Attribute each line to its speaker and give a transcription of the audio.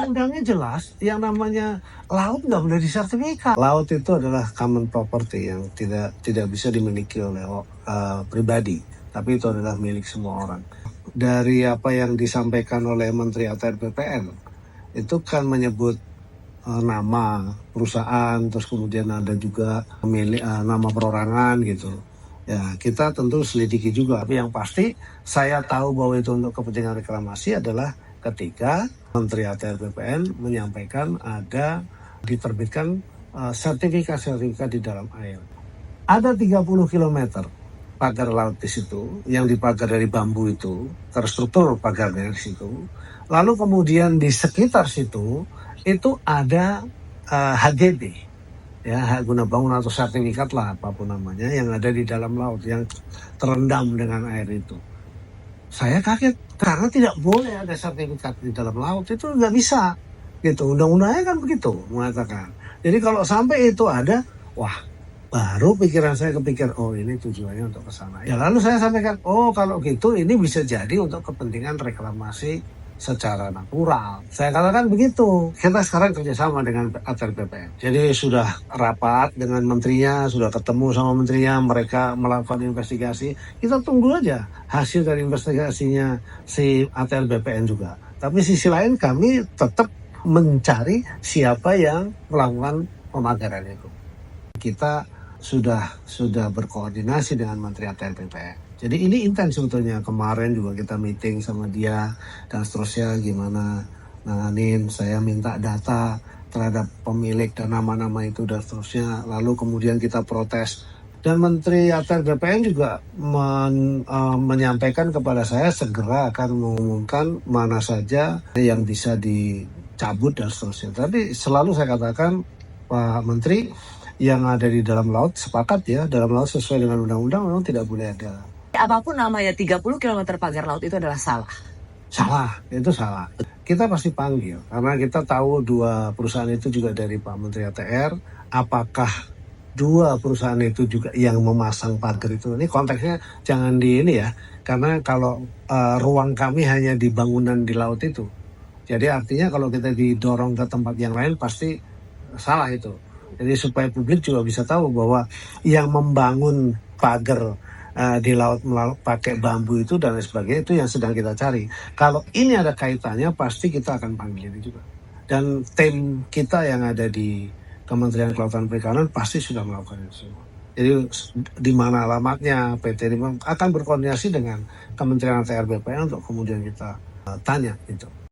Speaker 1: undang-undangnya jelas, yang namanya laut nggak boleh disertifikat. Laut itu adalah common property yang tidak bisa dimiliki oleh pribadi, tapi itu adalah milik semua orang. Dari apa yang disampaikan oleh Menteri ATR BPN, itu kan menyebut nama perusahaan, terus kemudian ada juga milik nama perorangan gitu. Ya, kita tentu selidiki juga. Tapi yang pasti saya tahu bahwa itu untuk kepentingan reklamasi adalah ketika Menteri ATR BPN menyampaikan ada diterbitkan sertifikat di dalam air. Ada 30 km pagar laut di situ, yang dipagar dari bambu itu, terstruktur pagarnya di situ. Lalu kemudian di sekitar situ itu ada HGB, ya, hak guna bangun atau sertifikat lah apapun namanya, yang ada di dalam laut yang terendam dengan air itu. Saya kaget karena tidak boleh ada sertifikat di dalam laut, itu nggak bisa gitu, undang-undangnya kan begitu mengatakan. Jadi kalau sampai itu ada, wah, baru pikiran saya kepikir, oh ini tujuannya untuk ke sana. Ya lalu saya sampaikan, oh kalau gitu ini bisa jadi untuk kepentingan reklamasi secara natural. Saya katakan begitu. Kita sekarang kerjasama dengan ATR BPN. Jadi sudah rapat dengan menterinya, sudah ketemu sama menterinya, mereka melakukan investigasi. Kita tunggu aja hasil dari investigasinya si ATR BPN juga. Tapi sisi lain kami tetap mencari siapa yang melakukan pemagaran itu. Kita sudah berkoordinasi dengan Menteri ATR BPN. Jadi ini intens sebetulnya. Kemarin juga kita meeting sama dia dan seterusnya gimana nanganin. Saya minta data terhadap pemilik dan nama-nama itu dan seterusnya. Lalu kemudian kita protes. Dan Menteri ATR BPN juga menyampaikan kepada saya segera akan mengumumkan mana saja yang bisa dicabut dan seterusnya. Tapi selalu saya katakan, Pak Menteri, yang ada di dalam laut sepakat ya, dalam laut sesuai dengan undang-undang memang tidak boleh ada.
Speaker 2: Apapun namanya 30 km pagar laut itu adalah salah.
Speaker 1: Salah, itu salah. Kita pasti panggil karena kita tahu dua perusahaan itu juga dari Pak Menteri ATR. Apakah dua perusahaan itu juga yang memasang pagar itu? Ini konteksnya jangan di ini ya, karena kalau ruang kami hanya di bangunan di laut itu. Jadi artinya kalau kita didorong ke tempat yang lain pasti salah itu. Jadi supaya publik juga bisa tahu bahwa yang membangun pagar di laut pakai bambu itu dan lain sebagainya itu yang sedang kita cari. Kalau ini ada kaitannya pasti kita akan panggil ini juga. Dan tim kita yang ada di Kementerian Kelautan Perikanan pasti sudah melakukan itu semua. Jadi di mana alamatnya, PT akan berkoordinasi dengan Kementerian ATR BPN untuk kemudian kita tanya itu.